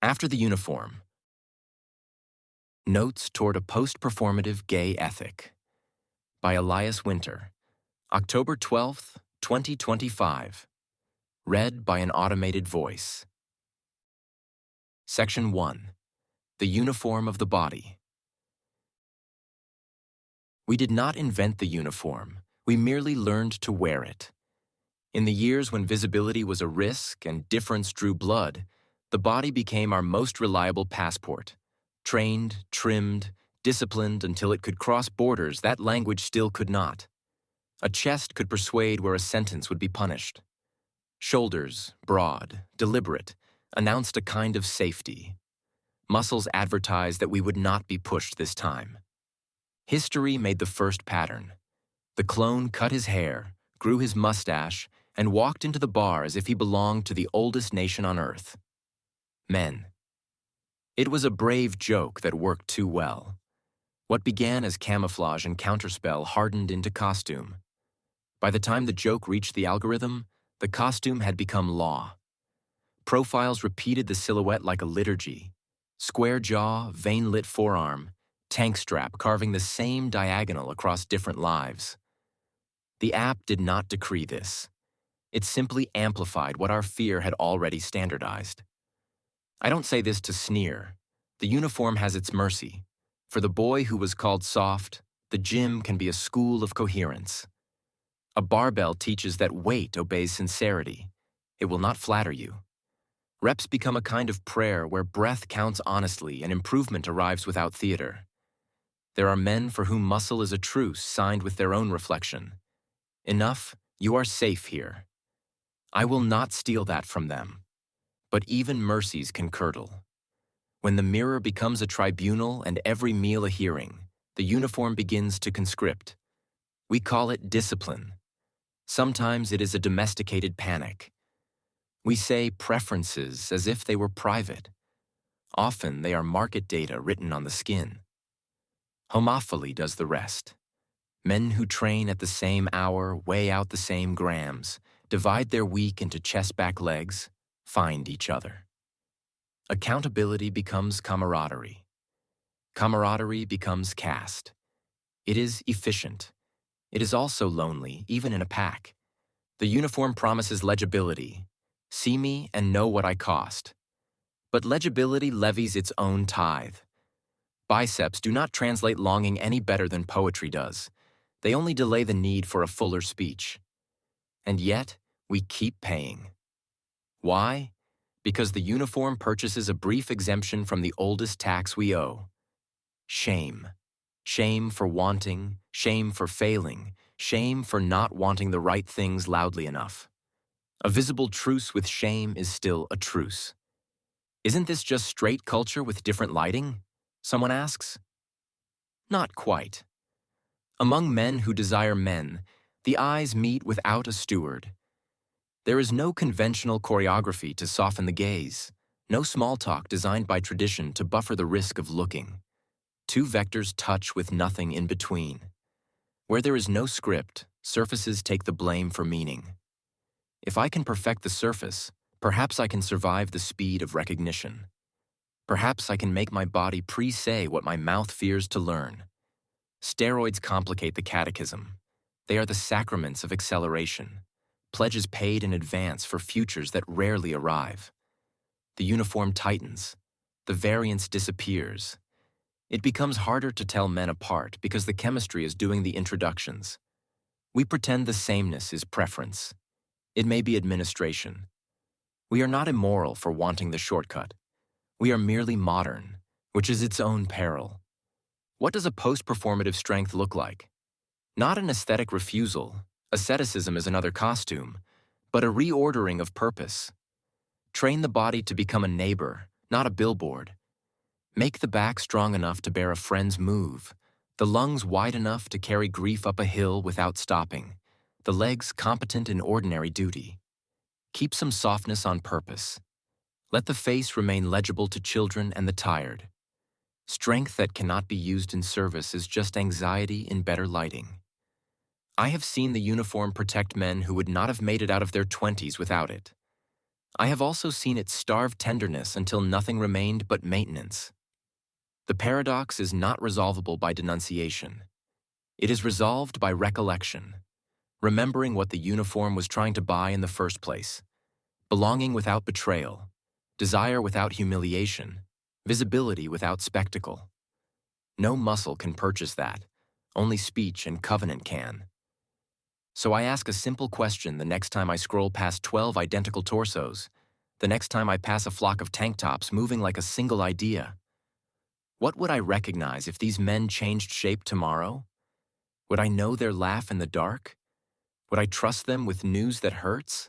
After the uniform, Notes Toward a Post-Performative Gay Ethic by Elias Winter, October 12th, 2025. Read by an automated voice. Section 1. The Uniform of the Body. We did not invent the uniform, we merely learned to wear it. In the years when visibility was a risk and difference drew blood, the body became our most reliable passport. Trained, trimmed, disciplined until it could cross borders that language still could not. A chest could persuade where a sentence would be punished. Shoulders, broad, deliberate, announced a kind of safety. Muscles advertised that we would not be pushed this time. History made the first pattern. The clone cut his hair, grew his mustache, and walked into the bar as if he belonged to the oldest nation on earth. Men. It was a brave joke that worked too well. What began as camouflage and counterspell hardened into costume. By the time the joke reached the algorithm, the costume had become law. Profiles repeated the silhouette like a liturgy. Square jaw, vein-lit forearm, tank strap carving the same diagonal across different lives. The app did not decree this. It simply amplified what our fear had already standardized. I don't say this to sneer. The uniform has its mercy. For the boy who was called soft, the gym can be a school of coherence. A barbell teaches that weight obeys sincerity. It will not flatter you. Reps become a kind of prayer where breath counts honestly and improvement arrives without theater. There are men for whom muscle is a truce signed with their own reflection. Enough, you are safe here. I will not steal that from them. But even mercies can curdle. When the mirror becomes a tribunal and every meal a hearing, the uniform begins to conscript. We call it discipline. Sometimes it is a domesticated panic. We say preferences as if they were private. Often they are market data written on the skin. Homophily does the rest. Men who train at the same hour, weigh out the same grams, divide their week into chest-back legs, find each other. Accountability becomes camaraderie. Camaraderie becomes caste. It is efficient. It is also lonely, even in a pack. The uniform promises legibility. See me and know what I cost. But legibility levies its own tithe. Biceps do not translate longing any better than poetry does. They only delay the need for a fuller speech. And yet, we keep paying. Why? Because the uniform purchases a brief exemption from the oldest tax we owe. Shame. Shame for wanting, shame for failing, shame for not wanting the right things loudly enough. A visible truce with shame is still a truce. Isn't this just straight culture with different lighting? Someone asks. Not quite. Among men who desire men, the eyes meet without a steward. There is no conventional choreography to soften the gaze, no small talk designed by tradition to buffer the risk of looking. Two vectors touch with nothing in between. Where there is no script, surfaces take the blame for meaning. If I can perfect the surface, perhaps I can survive the speed of recognition. Perhaps I can make my body pre-say what my mouth fears to learn. Steroids complicate the catechism. They are the sacraments of acceleration. Pledges paid in advance for futures that rarely arrive. The uniform tightens. The variance disappears. It becomes harder to tell men apart because the chemistry is doing the introductions. We pretend the sameness is preference. It may be administration. We are not immoral for wanting the shortcut. We are merely modern, which is its own peril. What does a post-performative strength look like? Not an aesthetic refusal. Asceticism is another costume, but a reordering of purpose. Train the body to become a neighbor, not a billboard. Make the back strong enough to bear a friend's move, the lungs wide enough to carry grief up a hill without stopping, the legs competent in ordinary duty. Keep some softness on purpose. Let the face remain legible to children and the tired. Strength that cannot be used in service is just anxiety in better lighting. I have seen the uniform protect men who would not have made it out of their 20s without it. I have also seen it starve tenderness until nothing remained but maintenance. The paradox is not resolvable by denunciation. It is resolved by recollection, remembering what the uniform was trying to buy in the first place: belonging without betrayal, desire without humiliation, visibility without spectacle. No muscle can purchase that. Only speech and covenant can. So I ask a simple question the next time I scroll past 12 identical torsos, the next time I pass a flock of tank tops moving like a single idea. What would I recognize if these men changed shape tomorrow? Would I know their laugh in the dark? Would I trust them with news that hurts?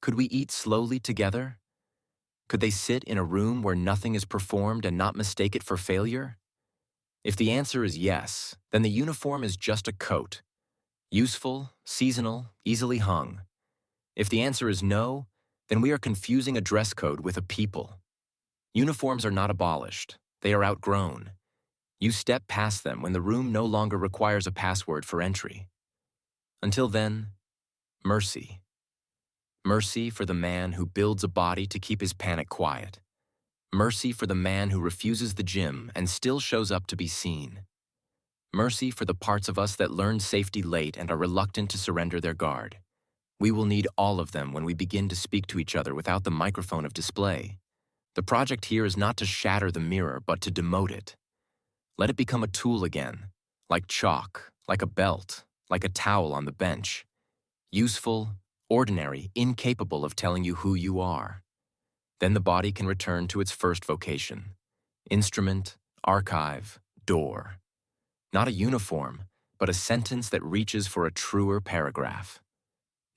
Could we eat slowly together? Could they sit in a room where nothing is performed and not mistake it for failure? If the answer is yes, then the uniform is just a coat. Useful, seasonal, easily hung. If the answer is no, then we are confusing a dress code with a people. Uniforms are not abolished. They are outgrown. You step past them when the room no longer requires a password for entry. Until then, mercy. Mercy for the man who builds a body to keep his panic quiet. Mercy for the man who refuses the gym and still shows up to be seen. Mercy for the parts of us that learned safety late and are reluctant to surrender their guard. We will need all of them when we begin to speak to each other without the microphone of display. The project here is not to shatter the mirror, but to demote it. Let it become a tool again, like chalk, like a belt, like a towel on the bench. Useful, ordinary, incapable of telling you who you are. Then the body can return to its first vocation: instrument, archive, door. Not a uniform, but a sentence that reaches for a truer paragraph.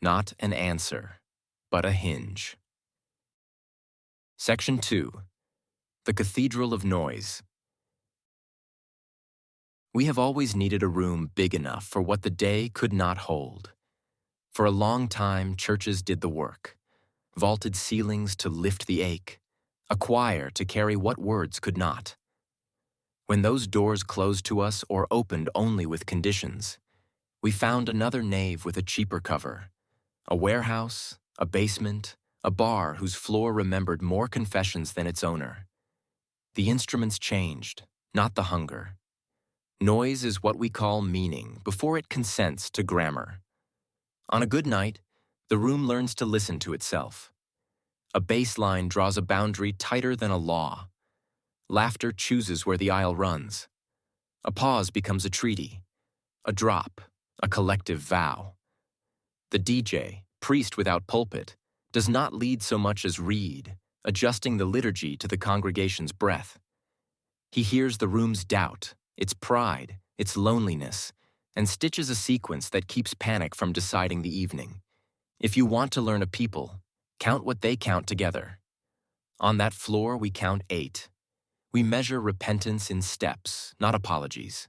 Not an answer, but a hinge. Section 2. The Cathedral of Noise. We have always needed a room big enough for what the day could not hold. For a long time, churches did the work. Vaulted ceilings to lift the ache, a choir to carry what words could not. When those doors closed to us or opened only with conditions, we found another nave with a cheaper cover, a warehouse, a basement, a bar whose floor remembered more confessions than its owner. The instruments changed, not the hunger. Noise is what we call meaning before it consents to grammar. On a good night, the room learns to listen to itself. A bass line draws a boundary tighter than a law. Laughter chooses where the aisle runs. A pause becomes a treaty, a drop, a collective vow. The DJ, priest without pulpit, does not lead so much as read, adjusting the liturgy to the congregation's breath. He hears the room's doubt, its pride, its loneliness, and stitches a sequence that keeps panic from deciding the evening. If you want to learn a people, count what they count together. On that floor, we count 8. We measure repentance in steps, not apologies.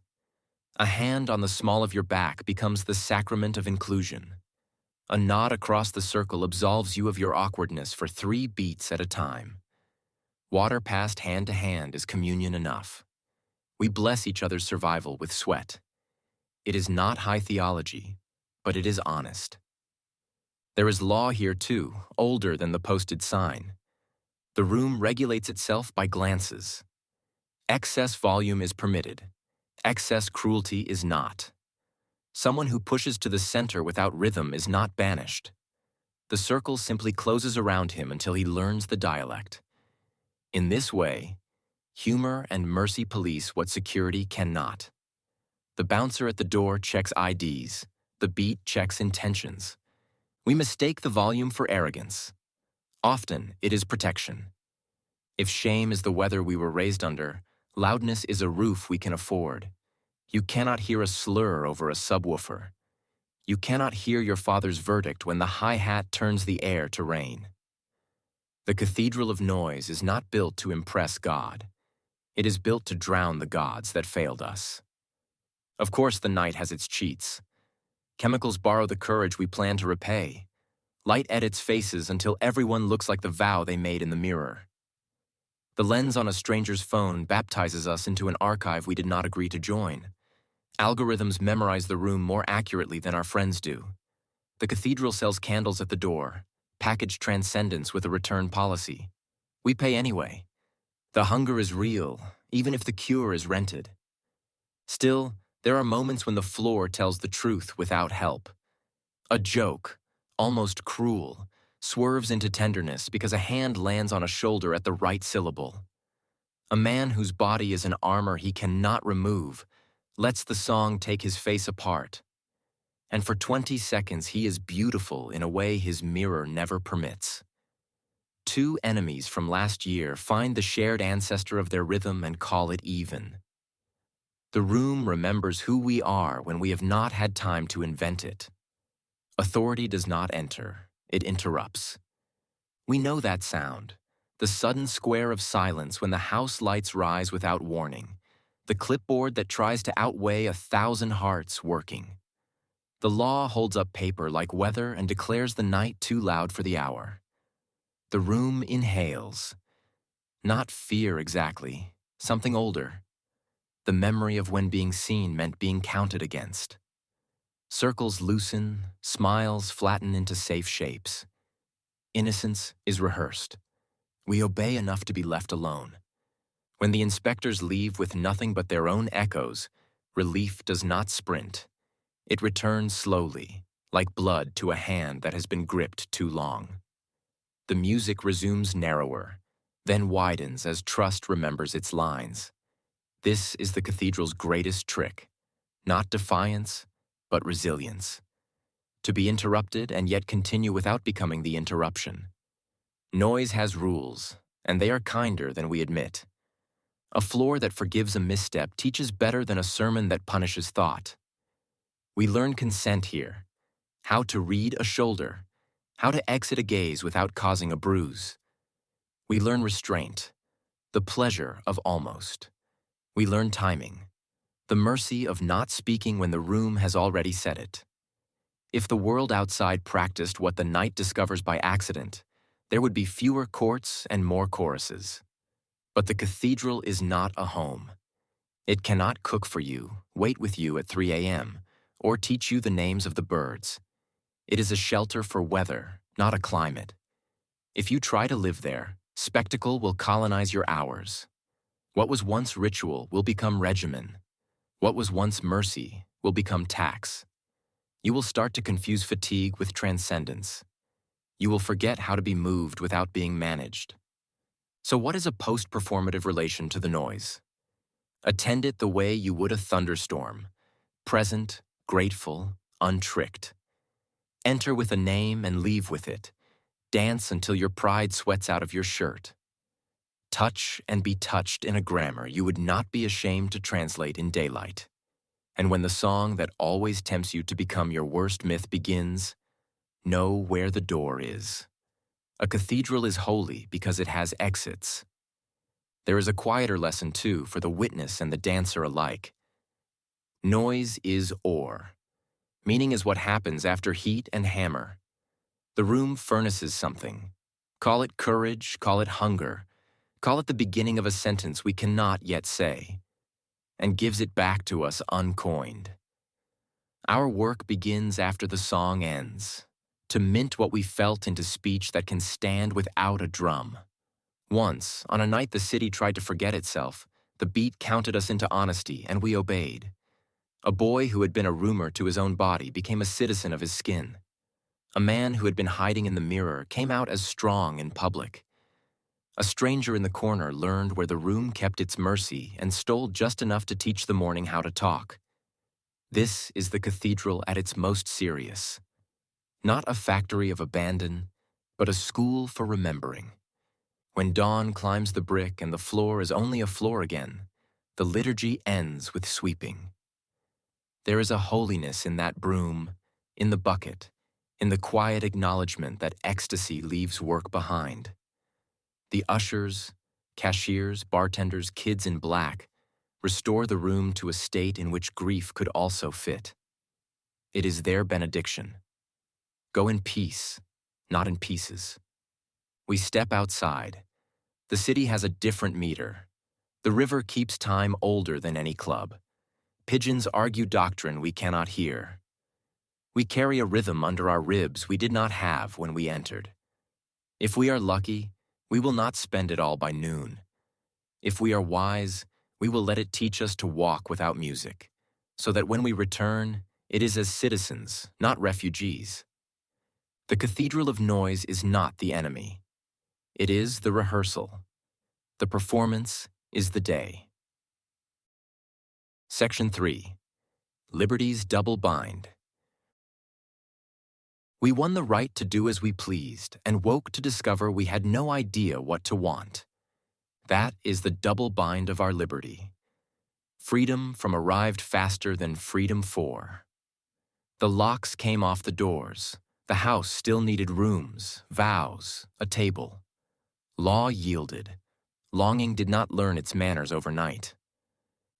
A hand on the small of your back becomes the sacrament of inclusion. A nod across the circle absolves you of your awkwardness for 3 beats at a time. Water passed hand to hand is communion enough. We bless each other's survival with sweat. It is not high theology, but it is honest. There is law here too, older than the posted sign. The room regulates itself by glances. Excess volume is permitted. Excess cruelty is not. Someone who pushes to the center without rhythm is not banished. The circle simply closes around him until he learns the dialect. In this way, humor and mercy police what security cannot. The bouncer at the door checks IDs. The beat checks intentions. We mistake the volume for arrogance. Often, it is protection. If shame is the weather we were raised under, loudness is a roof we can afford. You cannot hear a slur over a subwoofer. You cannot hear your father's verdict when the hi-hat turns the air to rain. The Cathedral of Noise is not built to impress God. It is built to drown the gods that failed us. Of course, the night has its cheats. Chemicals borrow the courage we plan to repay. Light edits faces until everyone looks like the vow they made in the mirror. The lens on a stranger's phone baptizes us into an archive we did not agree to join. Algorithms memorize the room more accurately than our friends do. The cathedral sells candles at the door, package transcendence with a return policy. We pay anyway. The hunger is real, even if the cure is rented. Still, there are moments when the floor tells the truth without help. A joke, almost cruel, swerves into tenderness because a hand lands on a shoulder at the right syllable. A man whose body is an armor he cannot remove lets the song take his face apart. And for 20 seconds he is beautiful in a way his mirror never permits. Two enemies from last year find the shared ancestor of their rhythm and call it even. The room remembers who we are when we have not had time to invent it. Authority does not enter, it interrupts. We know that sound, the sudden square of silence when the house lights rise without warning, the clipboard that tries to outweigh 1,000 hearts working. The law holds up paper like weather and declares the night too loud for the hour. The room inhales. Not fear exactly, something older. The memory of when being seen meant being counted against. Circles loosen, smiles flatten into safe shapes. Innocence is rehearsed. We obey enough to be left alone. When the inspectors leave with nothing but their own echoes, relief does not sprint. It returns slowly, like blood to a hand that has been gripped too long. The music resumes narrower, then widens as trust remembers its lines. This is the cathedral's greatest trick, not defiance, but resilience. To be interrupted and yet continue without becoming the interruption. Noise has rules, and they are kinder than we admit. A floor that forgives a misstep teaches better than a sermon that punishes thought. We learn consent here, how to read a shoulder, how to exit a gaze without causing a bruise. We learn restraint, the pleasure of almost. We learn timing, the mercy of not speaking when the room has already said it. If the world outside practiced what the night discovers by accident, there would be fewer courts and more choruses. But the cathedral is not a home. It cannot cook for you, wait with you at 3 a.m., or teach you the names of the birds. It is a shelter for weather, not a climate. If you try to live there, spectacle will colonize your hours. What was once ritual will become regimen. What was once mercy will become tax. You will start to confuse fatigue with transcendence. You will forget how to be moved without being managed. So what is a post-performative relation to the noise? Attend it the way you would a thunderstorm, present, grateful, untricked. Enter with a name and leave with it. Dance until your pride sweats out of your shirt. Touch and be touched in a grammar you would not be ashamed to translate in daylight. And when the song that always tempts you to become your worst myth begins, know where the door is. A cathedral is holy because it has exits. There is a quieter lesson, too, for the witness and the dancer alike. Noise is ore. Meaning is what happens after heat and hammer. The room furnaces something. Call it courage, call it hunger, call it the beginning of a sentence we cannot yet say, and gives it back to us uncoined. Our work begins after the song ends, to mint what we felt into speech that can stand without a drum. Once, on a night the city tried to forget itself, the beat counted us into honesty, and we obeyed. A boy who had been a rumor to his own body became a citizen of his skin. A man who had been hiding in the mirror came out as strong in public. A stranger in the corner learned where the room kept its mercy and stole just enough to teach the morning how to talk. This is the cathedral at its most serious. Not a factory of abandon, but a school for remembering. When dawn climbs the brick and the floor is only a floor again, the liturgy ends with sweeping. There is a holiness in that broom, in the bucket, in the quiet acknowledgement that ecstasy leaves work behind. The ushers, cashiers, bartenders, kids in black restore the room to a state in which grief could also fit. It is their benediction. Go in peace, not in pieces. We step outside. The city has a different meter. The river keeps time older than any club. Pigeons argue doctrine we cannot hear. We carry a rhythm under our ribs we did not have when we entered. If we are lucky, we will not spend it all by noon. If we are wise, we will let it teach us to walk without music, so that when we return, it is as citizens, not refugees. The cathedral of noise is not the enemy. It is the rehearsal. The performance is the day. Section 3. Liberty's double bind. We won the right to do as we pleased and woke to discover we had no idea what to want. That is the double bind of our liberty. Freedom from arrived faster than freedom for. The locks came off the doors. The house still needed rooms, vows, a table. Law yielded. Longing did not learn its manners overnight.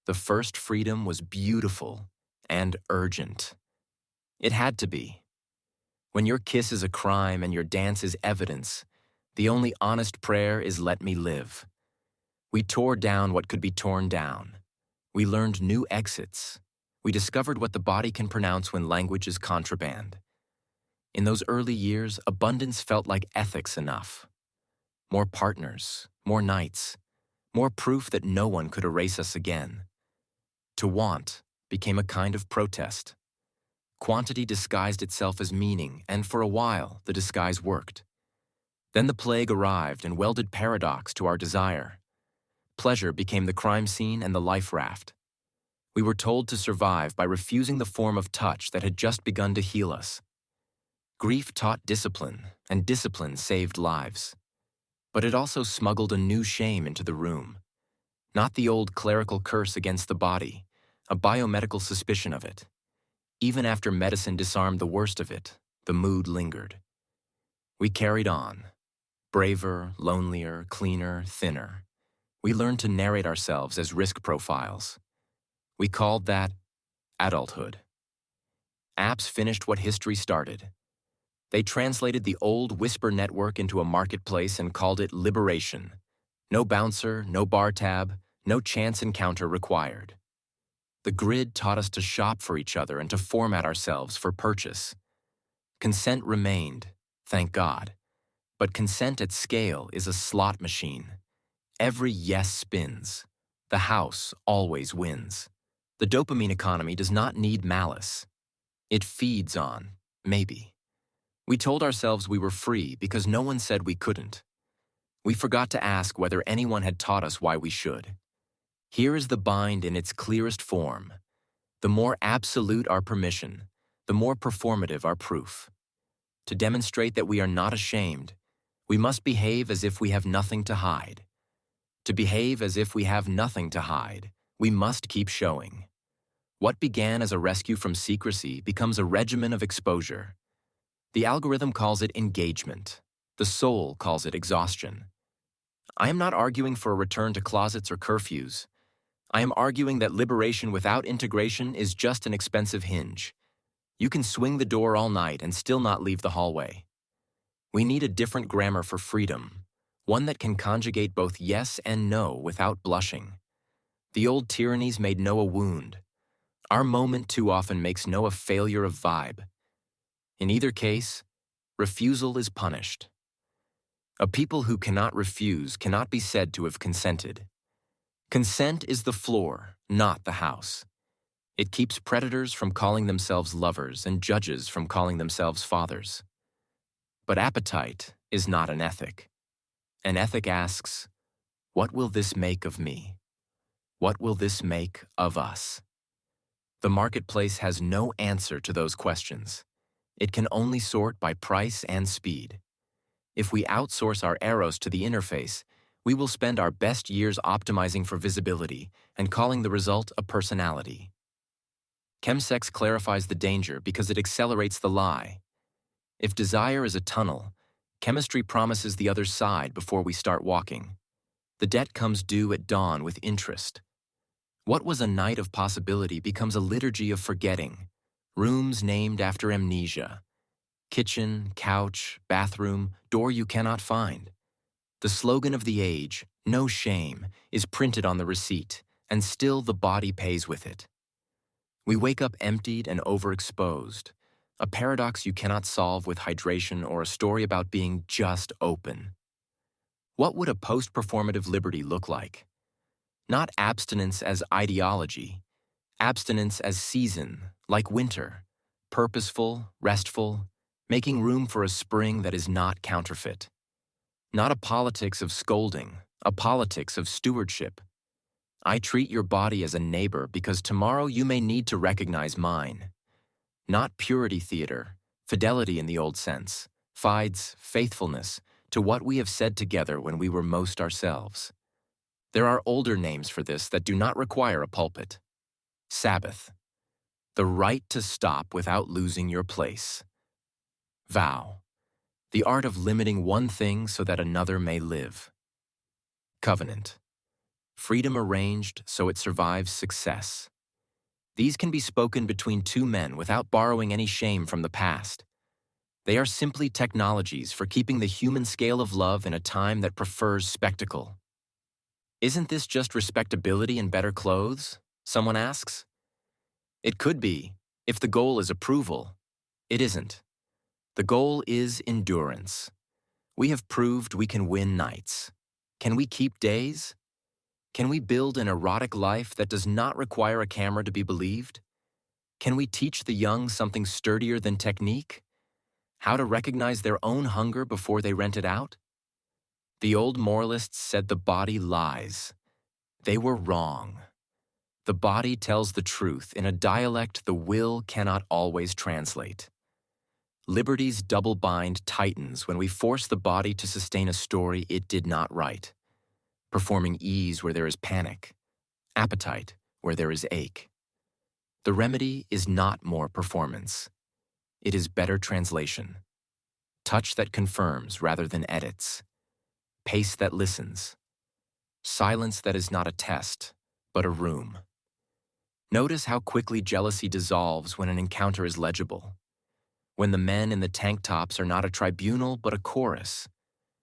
The first freedom was beautiful and urgent. It had to be. When your kiss is a crime and your dance is evidence, the only honest prayer is let me live. We tore down what could be torn down. We learned new exits. We discovered what the body can pronounce when language is contraband. In those early years, abundance felt like ethics enough. More partners, more nights, more proof that no one could erase us again. To want became a kind of protest. Quantity disguised itself as meaning, and for a while, the disguise worked. Then the plague arrived and welded paradox to our desire. Pleasure became the crime scene and the life raft. We were told to survive by refusing the form of touch that had just begun to heal us. Grief taught discipline, and discipline saved lives. But it also smuggled a new shame into the room. Not the old clerical curse against the body, a biomedical suspicion of it. Even after medicine disarmed the worst of it, the mood lingered. We carried on. Braver, lonelier, cleaner, thinner. We learned to narrate ourselves as risk profiles. We called that adulthood. Apps finished what history started. They translated the old whisper network into a marketplace and called it liberation. No bouncer, no bar tab, no chance encounter required. The grid taught us to shop for each other and to format ourselves for purchase. Consent remained, thank God. But consent at scale is a slot machine. Every yes spins. The house always wins. The dopamine economy does not need malice. It feeds on, maybe. We told ourselves we were free because no one said we couldn't. We forgot to ask whether anyone had taught us why we should. Here is the bind in its clearest form. The more absolute our permission, the more performative our proof. To demonstrate that we are not ashamed, we must behave as if we have nothing to hide. To behave as if we have nothing to hide, we must keep showing. What began as a rescue from secrecy becomes a regimen of exposure. The algorithm calls it engagement. The soul calls it exhaustion. I am not arguing for a return to closets or curfews. I am arguing that liberation without integration is just an expensive hinge. You can swing the door all night and still not leave the hallway. We need a different grammar for freedom, one that can conjugate both yes and no without blushing. The old tyrannies made no a wound. Our moment too often makes no a failure of vibe. In either case, refusal is punished. A people who cannot refuse cannot be said to have consented. Consent is the floor, not the house. It keeps predators from calling themselves lovers and judges from calling themselves fathers. But appetite is not an ethic. An ethic asks, what will this make of me? What will this make of us? The marketplace has no answer to those questions. It can only sort by price and speed. If we outsource our eros to the interface, we will spend our best years optimizing for visibility and calling the result a personality. Chemsex clarifies the danger because it accelerates the lie. If desire is a tunnel, chemistry promises the other side before we start walking. The debt comes due at dawn with interest. What was a night of possibility becomes a liturgy of forgetting. Rooms named after amnesia. Kitchen, couch, bathroom, door you cannot find. The slogan of the age, no shame, is printed on the receipt, and still the body pays with it. We wake up emptied and overexposed. a paradox you cannot solve with hydration or a story about being just open. What would a post-performative liberty look like? Not abstinence as ideology, abstinence as season, like winter, purposeful, restful, making room for a spring that is not counterfeit. Not a politics of scolding, a politics of stewardship. I treat your body as a neighbor because tomorrow you may need to recognize mine. Not purity theater, fidelity in the old sense, fides, faithfulness to what we have said together when we were most ourselves. There are older names for this that do not require a pulpit. Sabbath, the right to stop without losing your place. Vow, the art of limiting one thing so that another may live. Covenant, freedom arranged so it survives success. These can be spoken between two men without borrowing any shame from the past. They are simply technologies for keeping the human scale of love in a time that prefers spectacle. Isn't this just respectability in better clothes? Someone asks. It could be, if the goal is approval. It isn't. The goal is endurance. We have proved we can win nights. Can we keep days? Can we build an erotic life that does not require a camera to be believed? Can we teach the young something sturdier than technique? How to recognize their own hunger before they rent it out? The old moralists said the body lies. They were wrong. The body tells the truth in a dialect the will cannot always translate. Liberty's double bind tightens when we force the body to sustain a story it did not write, performing ease where there is panic, appetite where there is ache. The remedy is not more performance. It is better translation. Touch that confirms rather than edits. Pace that listens. Silence that is not a test, but a room. Notice how quickly jealousy dissolves when an encounter is legible. When the men in the tank tops are not a tribunal, but a chorus.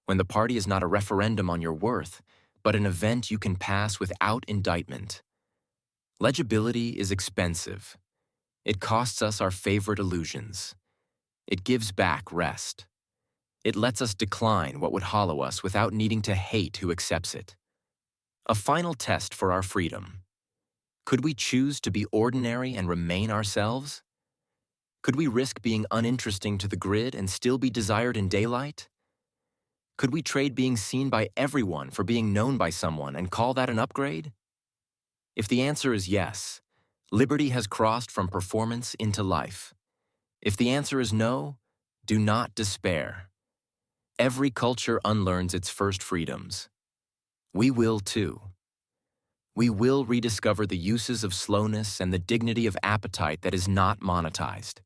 When the party is not a referendum on your worth, but an event you can pass without indictment. Legibility is expensive. It costs us our favorite illusions. It gives back rest. It lets us decline what would hollow us without needing to hate who accepts it. A final test for our freedom. Could we choose to be ordinary and remain ourselves? Could we risk being uninteresting to the grid and still be desired in daylight? Could we trade being seen by everyone for being known by someone and call that an upgrade? If the answer is yes, liberty has crossed from performance into life. If the answer is no, do not despair. Every culture unlearns its first freedoms. We will too. We will rediscover the uses of slowness and the dignity of appetite that is not monetized.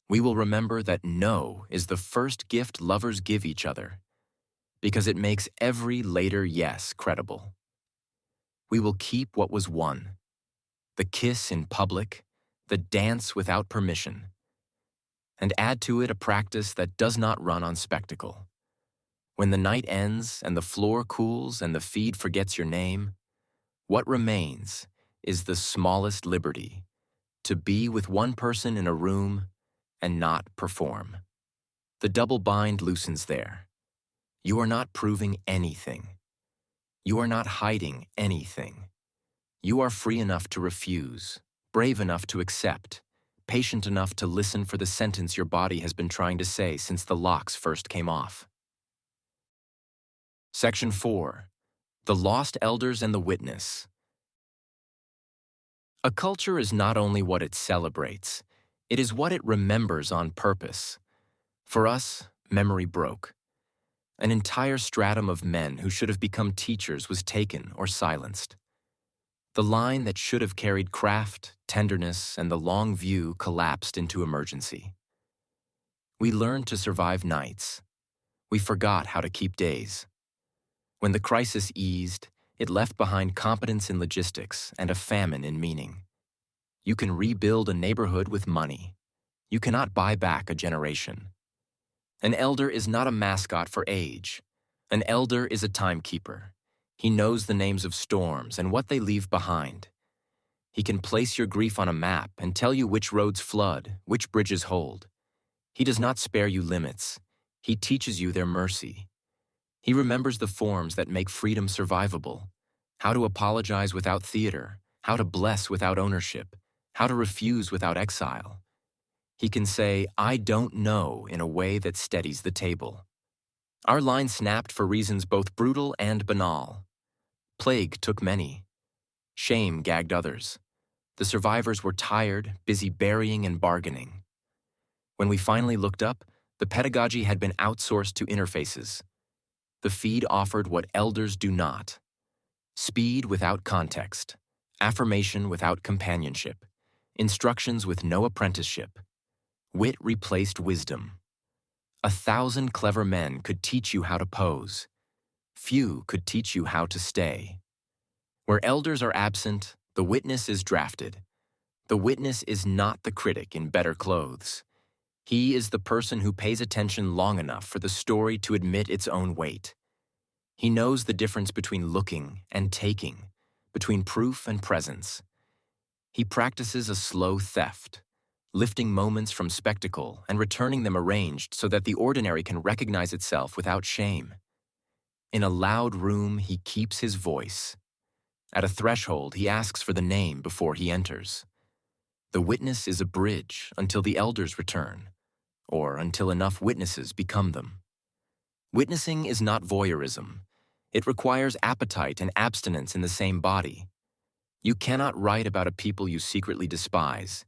We will remember that no is the first gift lovers give each other, because it makes every later yes credible. We will keep what was won, the kiss in public, the dance without permission, and add to it a practice that does not run on spectacle. When the night ends and the floor cools and the feed forgets your name, what remains is the smallest liberty, to be with one person in a room and not perform. The double bind loosens there. You are not proving anything. You are not hiding anything. You are free enough to refuse, brave enough to accept, patient enough to listen for the sentence your body has been trying to say since the locks first came off. Section 4. The Lost Elders and the Witness. A culture is not only what it celebrates, it is what it remembers on purpose. For us, memory broke. An entire stratum of men who should have become teachers was taken or silenced. The line that should have carried craft, tenderness, and the long view collapsed into emergency. We learned to survive nights. We forgot how to keep days. When the crisis eased, it left behind competence in logistics and a famine in meaning. You can rebuild a neighborhood with money. You cannot buy back a generation. An elder is not a mascot for age. An elder is a timekeeper. He knows the names of storms and what they leave behind. He can place your grief on a map and tell you which roads flood, which bridges hold. He does not spare you limits. He teaches you their mercy. He remembers the forms that make freedom survivable: how to apologize without theater, how to bless without ownership, how to refuse without exile. He can say, "I don't know," in a way that steadies the table. Our line snapped for reasons both brutal and banal. Plague took many. Shame gagged others. The survivors were tired, busy burying and bargaining. When we finally looked up, the pedagogy had been outsourced to interfaces. The feed offered what elders do not: speed without context, affirmation without companionship, instructions with no apprenticeship. Wit replaced wisdom. 1,000 clever men could teach you how to pose. Few could teach you how to stay. Where elders are absent, the witness is drafted. The witness is not the critic in better clothes. He is the person who pays attention long enough for the story to admit its own weight. He knows the difference between looking and taking, between proof and presence. He practices a slow theft, lifting moments from spectacle and returning them arranged so that the ordinary can recognize itself without shame. In a loud room, he keeps his voice. At a threshold, he asks for the name before he enters. The witness is a bridge until the elders return, or until enough witnesses become them. Witnessing is not voyeurism. It requires appetite and abstinence in the same body. You cannot write about a people you secretly despise.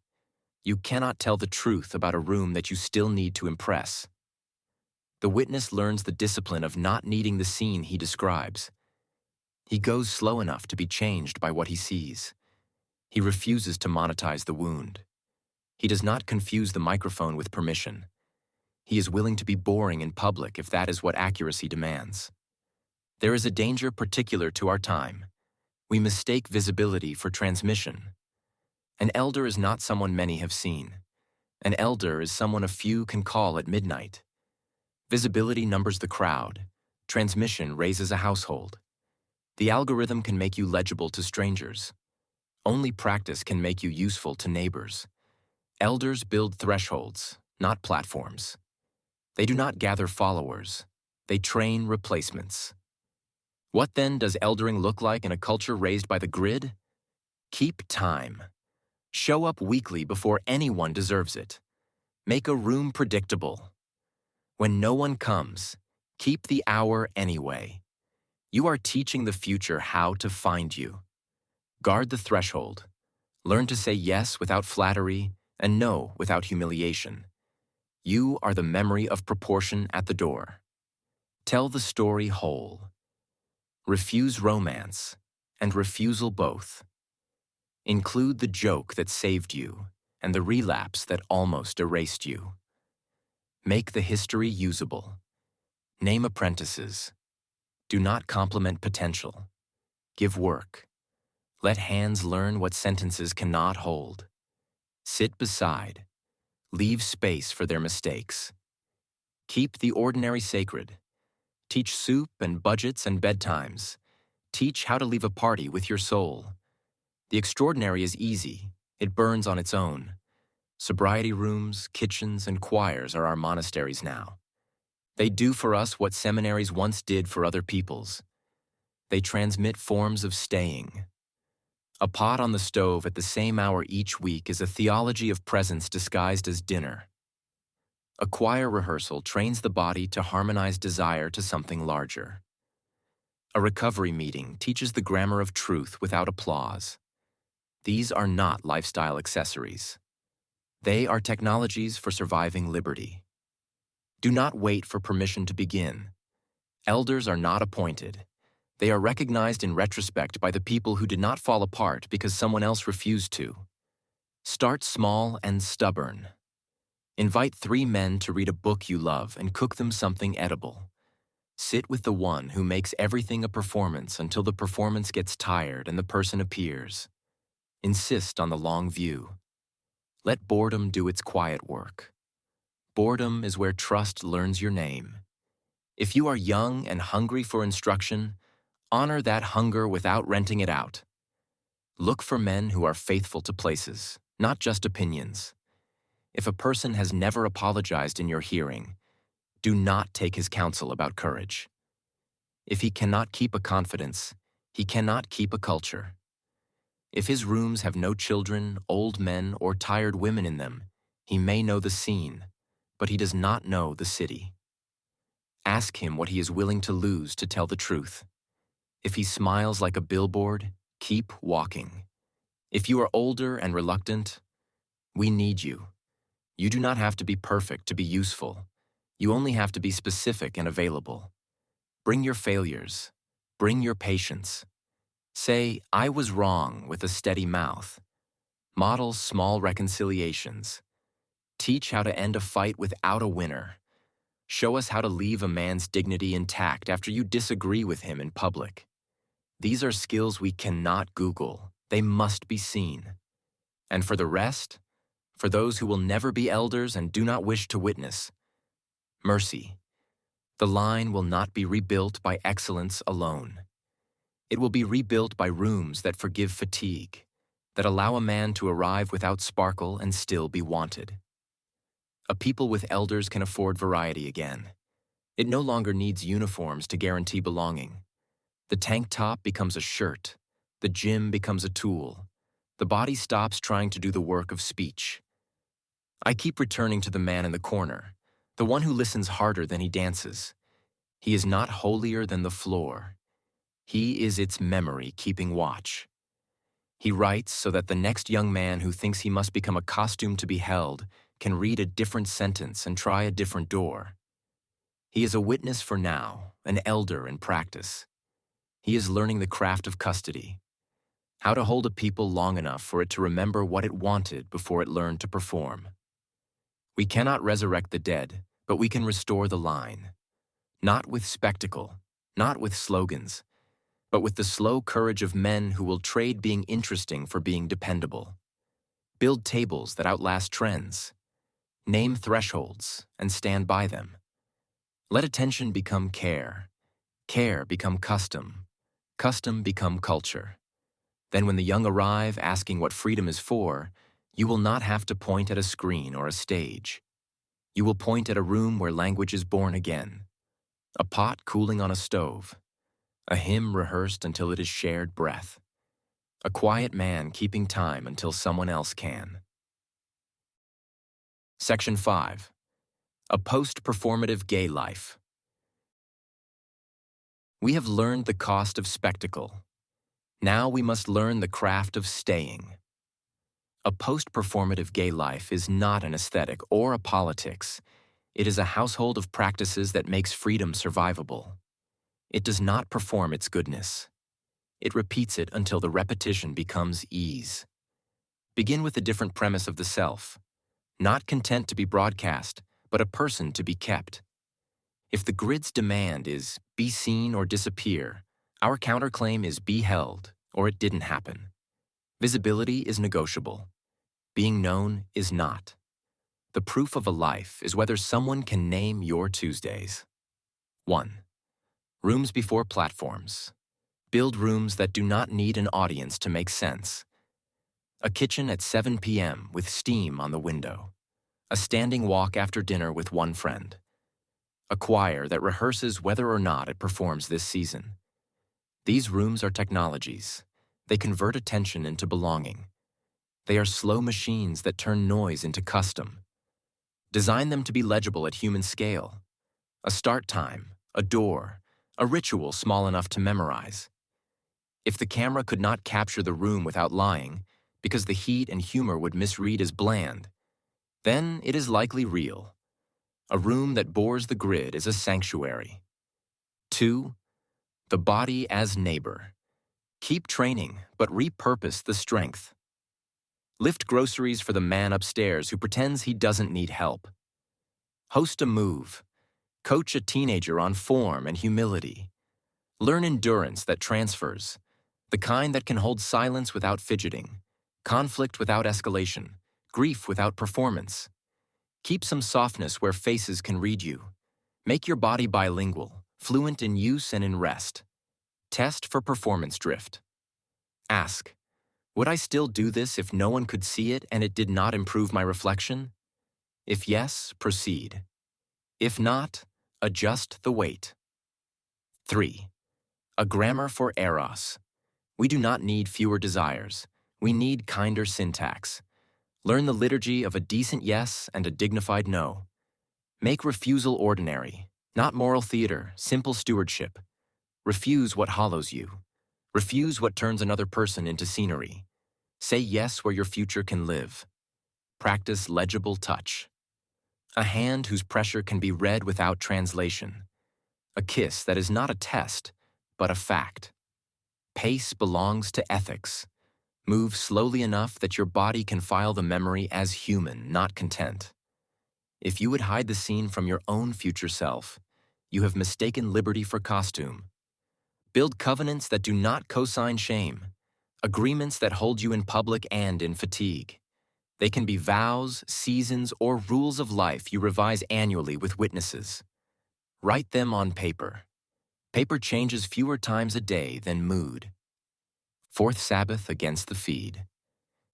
You cannot tell the truth about a room that you still need to impress. The witness learns the discipline of not needing the scene he describes. He goes slow enough to be changed by what he sees. He refuses to monetize the wound. He does not confuse the microphone with permission. He is willing to be boring in public if that is what accuracy demands. There is a danger particular to our time. We mistake visibility for transmission. An elder is not someone many have seen. An elder is someone a few can call at midnight. Visibility numbers the crowd. Transmission raises a household. The algorithm can make you legible to strangers. Only practice can make you useful to neighbors. Elders build thresholds, not platforms. They do not gather followers. They train replacements. What then does eldering look like in a culture raised by the grid? Keep time. Show up weekly before anyone deserves it. Make a room predictable. When no one comes, keep the hour anyway. You are teaching the future how to find you. Guard the threshold. Learn to say yes without flattery and no without humiliation. You are the memory of proportion at the door. Tell the story whole. Refuse romance and refusal both. Include the joke that saved you and the relapse that almost erased you. Make the history usable. Name apprentices. Do not compliment potential. Give work. Let hands learn what sentences cannot hold. Sit beside. Leave space for their mistakes. Keep the ordinary sacred. Teach soup and budgets and bedtimes. Teach how to leave a party with your soul. The extraordinary is easy. It burns on its own. Sobriety rooms, kitchens, and choirs are our monasteries now. They do for us what seminaries once did for other peoples. They transmit forms of staying. A pot on the stove at the same hour each week is a theology of presence disguised as dinner. A choir rehearsal trains the body to harmonize desire to something larger. A recovery meeting teaches the grammar of truth without applause. These are not lifestyle accessories. They are technologies for surviving liberty. Do not wait for permission to begin. Elders are not appointed. They are recognized in retrospect by the people who did not fall apart because someone else refused to. Start small and stubborn. Invite 3 men to read a book you love and cook them something edible. Sit with the one who makes everything a performance until the performance gets tired and the person appears. Insist on the long view. Let boredom do its quiet work. Boredom is where trust learns your name. If you are young and hungry for instruction, honor that hunger without renting it out. Look for men who are faithful to places, not just opinions. If a person has never apologized in your hearing, do not take his counsel about courage. If he cannot keep a confidence, he cannot keep a culture. If his rooms have no children, old men, or tired women in them, he may know the scene, but he does not know the city. Ask him what he is willing to lose to tell the truth. If he smiles like a billboard, keep walking. If you are older and reluctant, we need you. You do not have to be perfect to be useful. You only have to be specific and available. Bring your failures. Bring your patience. Say, "I was wrong," with a steady mouth. Model small reconciliations. Teach how to end a fight without a winner. Show us how to leave a man's dignity intact after you disagree with him in public. These are skills we cannot Google. They must be seen. And for the rest, for those who will never be elders and do not wish to witness, mercy. The line will not be rebuilt by excellence alone. It will be rebuilt by rooms that forgive fatigue, that allow a man to arrive without sparkle and still be wanted. A people with elders can afford variety again. It no longer needs uniforms to guarantee belonging. The tank top becomes a shirt. The gym becomes a tool. The body stops trying to do the work of speech. I keep returning to the man in the corner, the one who listens harder than he dances. He is not holier than the floor. He is its memory keeping watch. He writes so that the next young man who thinks he must become a costume to be held can read a different sentence and try a different door. He is a witness for now, an elder in practice. He is learning the craft of custody, how to hold a people long enough for it to remember what it wanted before it learned to perform. We cannot resurrect the dead, but we can restore the line. Not with spectacle, not with slogans, but with the slow courage of men who will trade being interesting for being dependable. Build tables that outlast trends. Name thresholds and stand by them. Let attention become care. Care become custom. Custom become culture. Then when the young arrive asking what freedom is for, you will not have to point at a screen or a stage. You will point at a room where language is born again. A pot cooling on a stove. A hymn rehearsed until it is shared breath. A quiet man keeping time until someone else can. Section 5. A post-performative gay life. We have learned the cost of spectacle. Now we must learn the craft of staying. A post-performative gay life is not an aesthetic or a politics. It is a household of practices that makes freedom survivable. It does not perform its goodness. It repeats it until the repetition becomes ease. Begin with a different premise of the self. Not content to be broadcast, but a person to be kept. If the grid's demand is be seen or disappear, our counterclaim is be held or it didn't happen. Visibility is negotiable. Being known is not. The proof of a life is whether someone can name your Tuesdays. 1. Rooms before platforms. Build rooms that do not need an audience to make sense. A kitchen at 7 p.m. with steam on the window. A standing walk after dinner with one friend. A choir that rehearses whether or not it performs this season. These rooms are technologies. They convert attention into belonging. They are slow machines that turn noise into custom. Design them to be legible at human scale. A start time, a door, a ritual small enough to memorize. If the camera could not capture the room without lying, because the heat and humor would misread as bland, then it is likely real. A room that bores the grid is a sanctuary. 2. The body as neighbor. Keep training, but repurpose the strength. Lift groceries for the man upstairs who pretends he doesn't need help. Host a move. Coach a teenager on form and humility. Learn endurance that transfers, the kind that can hold silence without fidgeting, conflict without escalation, grief without performance. Keep some softness where faces can read you. Make your body bilingual, fluent in use and in rest. Test for performance drift. Ask, Would I still do this if no one could see it and it did not improve my reflection? If yes, proceed. If not, adjust the weight. 3. A grammar for eros. We do not need fewer desires. We need kinder syntax. Learn the liturgy of a decent yes and a dignified no. Make refusal ordinary, not moral theater, simple stewardship. Refuse what hollows you. Refuse what turns another person into scenery. Say yes where your future can live. Practice legible touch. A hand whose pressure can be read without translation. A kiss that is not a test, but a fact. Pace belongs to ethics. Move slowly enough that your body can file the memory as human, not content. If you would hide the scene from your own future self, you have mistaken liberty for costume. Build covenants that do not cosign shame. Agreements that hold you in public and in fatigue. They can be vows, seasons, or rules of life you revise annually with witnesses. Write them on paper. Paper changes fewer times a day than mood. Fourth Sabbath against the feed.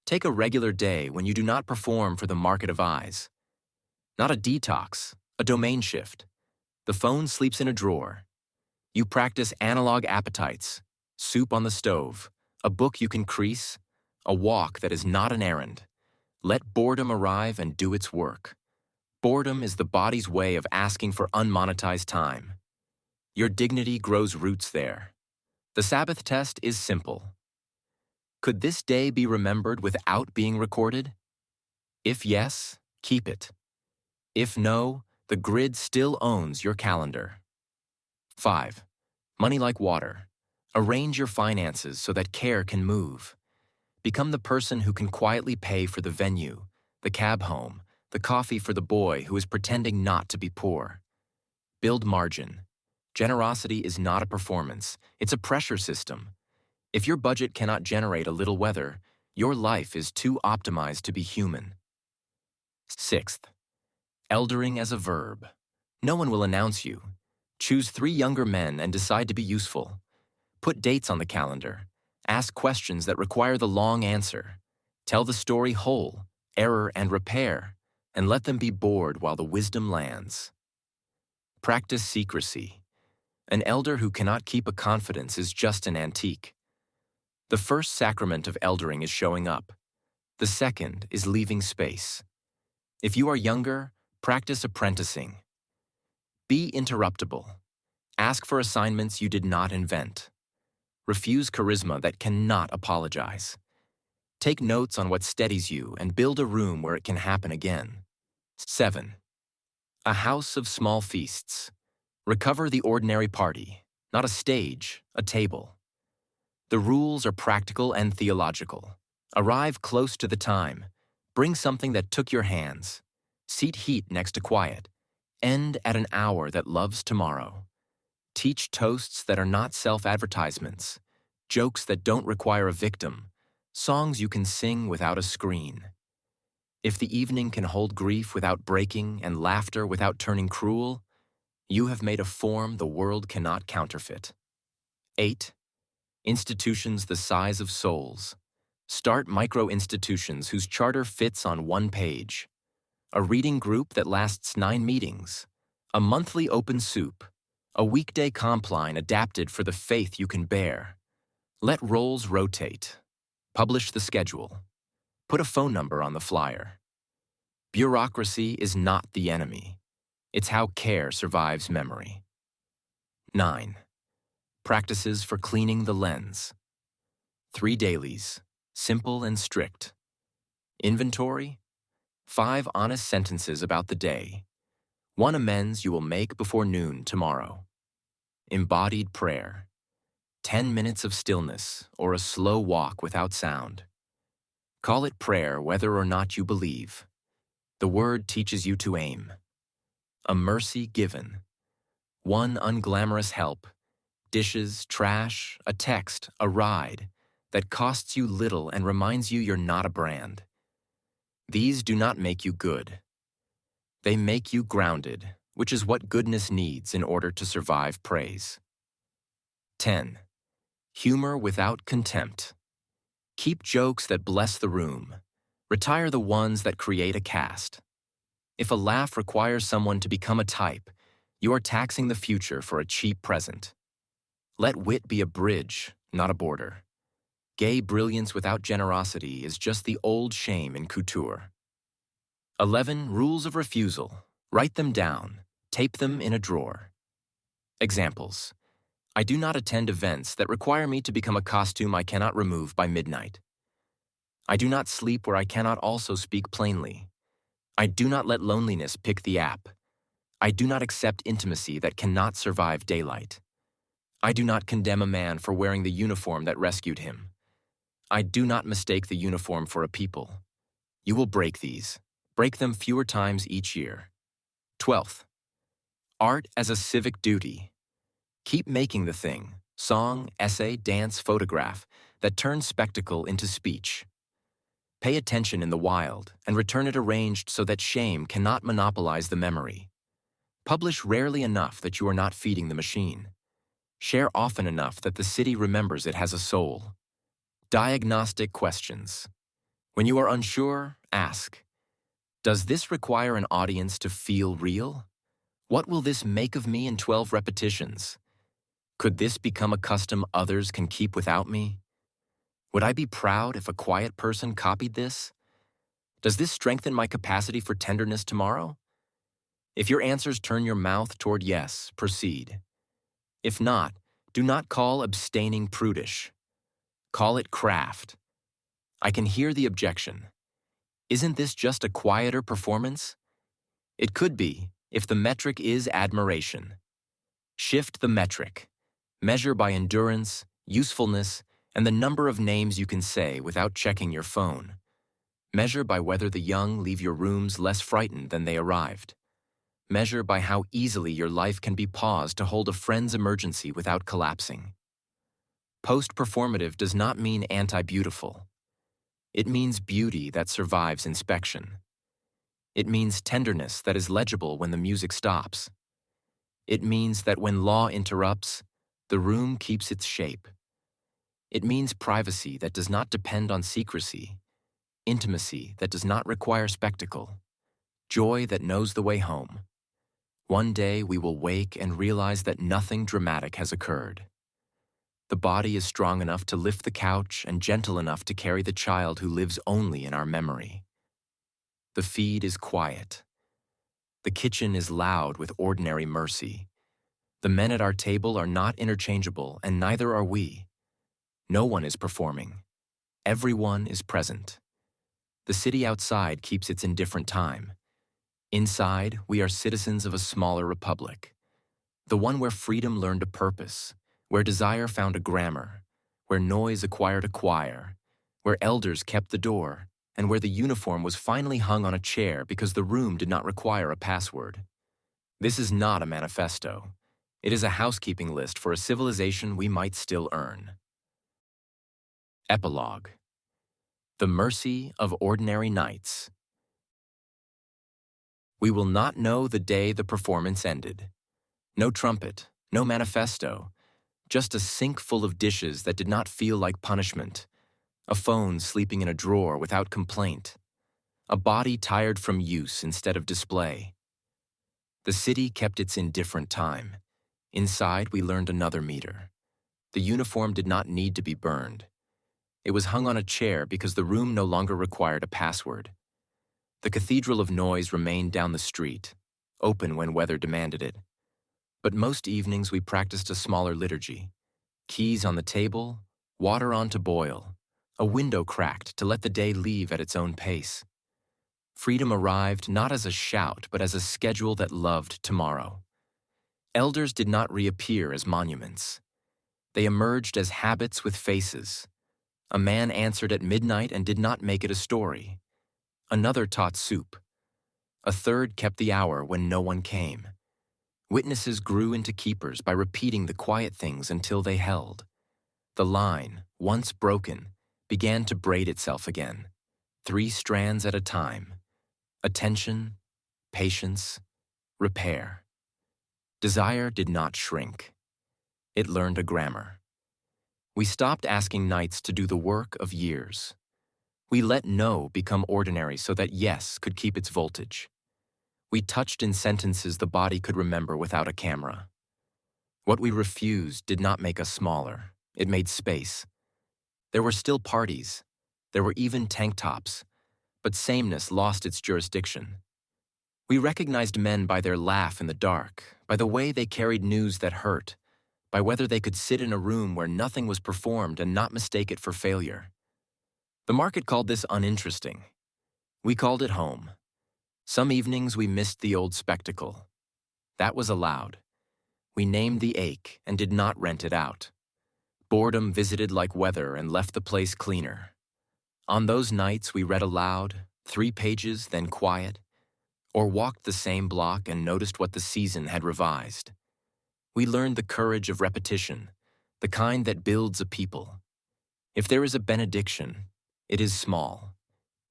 Take a regular day when you do not perform for the market of eyes. Not a detox, a domain shift. The phone sleeps in a drawer. You practice analog appetites, soup on the stove, a book you can crease, a walk that is not an errand. Let boredom arrive and do its work. Boredom is the body's way of asking for unmonetized time. Your dignity grows roots there. The Sabbath test is simple. Could this day be remembered without being recorded? If yes, keep it. If no, the grid still owns your calendar. 5. Money like water. Arrange your finances so that care can move. Become the person who can quietly pay for the venue, the cab home, the coffee for the boy who is pretending not to be poor. Build margin. Generosity is not a performance, it's a pressure system. If your budget cannot generate a little weather, your life is too optimized to be human. 6th. Eldering as a verb. No one will announce you. Choose 3 younger men and decide to be useful. Put dates on the calendar. Ask questions that require the long answer. Tell the story whole, error and repair, and let them be bored while the wisdom lands. Practice secrecy. An elder who cannot keep a confidence is just an antique. The first sacrament of eldering is showing up. The second is leaving space. If you are younger, practice apprenticing. Be interruptible. Ask for assignments you did not invent. Refuse charisma that cannot apologize. Take notes on what steadies you and build a room where it can happen again. 7. A house of small feasts. Recover the ordinary party, not a stage, a table. The rules are practical and theological. Arrive close to the time. Bring something that took your hands. Seat heat next to quiet. End at an hour that loves tomorrow. Teach toasts that are not self-advertisements. Jokes that don't require a victim. Songs you can sing without a screen. If the evening can hold grief without breaking and laughter without turning cruel, you have made a form the world cannot counterfeit. 8. Institutions the size of souls. Start micro-institutions whose charter fits on one page. A reading group that lasts 9 meetings. A monthly open soup. A weekday compline adapted for the faith you can bear. Let roles rotate. Publish the schedule. Put a phone number on the flyer. Bureaucracy is not the enemy. It's how care survives memory. 9. Practices for cleaning the lens. 3 dailies, simple and strict. Inventory. 5 honest sentences about the day. 1 amends you will make before noon tomorrow. Embodied prayer. 10 minutes of stillness or a slow walk without sound. Call it prayer whether or not you believe. The word teaches you to aim. A mercy given. 1 unglamorous help. Dishes, trash, a text, a ride that costs you little and reminds you you're not a brand. These do not make you good. They make you grounded, which is what goodness needs in order to survive praise. 10. Humor without contempt. Keep jokes that bless the room. Retire the ones that create a cast. If a laugh requires someone to become a type, you are taxing the future for a cheap present. Let wit be a bridge, not a border. Gay brilliance without generosity is just the old shame in couture. 11 rules of refusal. Write them down. Tape them in a drawer. Examples. I do not attend events that require me to become a costume I cannot remove by midnight. I do not sleep where I cannot also speak plainly. I do not let loneliness pick the app. I do not accept intimacy that cannot survive daylight. I do not condemn a man for wearing the uniform that rescued him. I do not mistake the uniform for a people. You will break these. Break them fewer times each year. 12th. Art as a civic duty. Keep making the thing, song, essay, dance, photograph, that turns spectacle into speech. Pay attention in the wild and return it arranged so that shame cannot monopolize the memory. Publish rarely enough that you are not feeding the machine. Share often enough that the city remembers it has a soul. Diagnostic questions. When you are unsure, ask, does this require an audience to feel real? What will this make of me in 12 repetitions? Could this become a custom others can keep without me? Would I be proud if a quiet person copied this? Does this strengthen my capacity for tenderness tomorrow? If your answers turn your mouth toward yes, proceed. If not, do not call abstaining prudish. Call it craft. I can hear the objection. Isn't this just a quieter performance? It could be, if the metric is admiration. Shift the metric. Measure by endurance, usefulness, and the number of names you can say without checking your phone. Measure by whether the young leave your rooms less frightened than they arrived. Measure by how easily your life can be paused to hold a friend's emergency without collapsing. Post-performative does not mean anti-beautiful. It means beauty that survives inspection. It means tenderness that is legible when the music stops. It means that when law interrupts, the room keeps its shape. It means privacy that does not depend on secrecy, intimacy that does not require spectacle, joy that knows the way home. One day we will wake and realize that nothing dramatic has occurred. The body is strong enough to lift the couch and gentle enough to carry the child who lives only in our memory. The feed is quiet. The kitchen is loud with ordinary mercy. The men at our table are not interchangeable, and neither are we. No one is performing. Everyone is present. The city outside keeps its indifferent time. Inside, we are citizens of a smaller republic. The one where freedom learned a purpose, where desire found a grammar, where noise acquired a choir, where elders kept the door, and where the uniform was finally hung on a chair because the room did not require a password. This is not a manifesto. It is a housekeeping list for a civilization we might still earn. Epilogue. The mercy of ordinary nights. We will not know the day the performance ended. No trumpet, no manifesto, just a sink full of dishes that did not feel like punishment, a phone sleeping in a drawer without complaint, a body tired from use instead of display. The city kept its indifferent time. Inside, we learned another meter. The uniform did not need to be burned. It was hung on a chair because the room no longer required a password. The cathedral of noise remained down the street, open when weather demanded it. But most evenings we practiced a smaller liturgy. Keys on the table, water on to boil, a window cracked to let the day leave at its own pace. Freedom arrived not as a shout, but as a schedule that loved tomorrow. Elders did not reappear as monuments. They emerged as habits with faces. A man answered at midnight and did not make it a story. Another taught soup. A third kept the hour when no one came. Witnesses grew into keepers by repeating the quiet things until they held. The line, once broken, began to braid itself again, 3 strands at a time. Attention, patience, repair. Desire did not shrink. It learned a grammar. We stopped asking nights to do the work of years. We let no become ordinary so that yes could keep its voltage. We touched in sentences the body could remember without a camera. What we refused did not make us smaller. It made space. There were still parties. There were even tank tops. But sameness lost its jurisdiction. We recognized men by their laugh in the dark, by the way they carried news that hurt, by whether they could sit in a room where nothing was performed and not mistake it for failure. The market called this uninteresting. We called it home. Some evenings we missed the old spectacle. That was allowed. We named the ache and did not rent it out. Boredom visited like weather and left the place cleaner. On those nights we read aloud, 3 pages, then quiet, or walked the same block and noticed what the season had revised. We learned the courage of repetition, the kind that builds a people. If there is a benediction, it is small.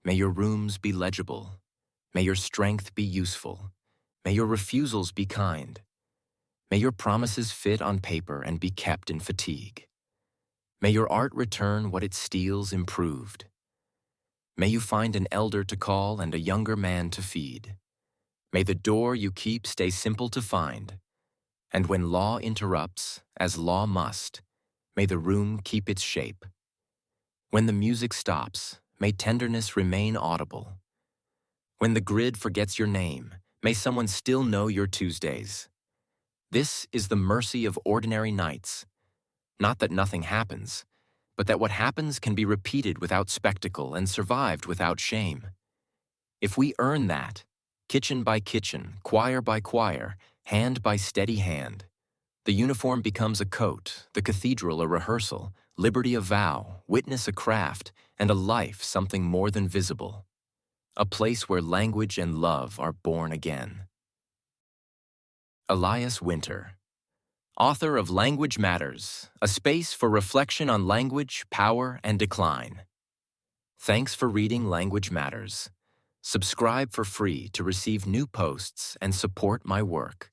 May your rooms be legible. May your strength be useful. May your refusals be kind. May your promises fit on paper and be kept in fatigue. May your art return what it steals improved. May you find an elder to call and a younger man to feed. May the door you keep stay simple to find. And when law interrupts, as law must, may the room keep its shape. When the music stops, may tenderness remain audible. When the grid forgets your name, may someone still know your Tuesdays. This is the mercy of ordinary nights. Not that nothing happens, but that what happens can be repeated without spectacle and survived without shame. If we earn that, kitchen by kitchen, choir by choir, hand by steady hand, the uniform becomes a coat, the cathedral a rehearsal, liberty a vow, witness a craft, and a life something more than visible. A place where language and love are born again. Elias Winter, author of Language Matters, a space for reflection on language, power, and decline. Thanks for reading Language Matters. Subscribe for free to receive new posts and support my work.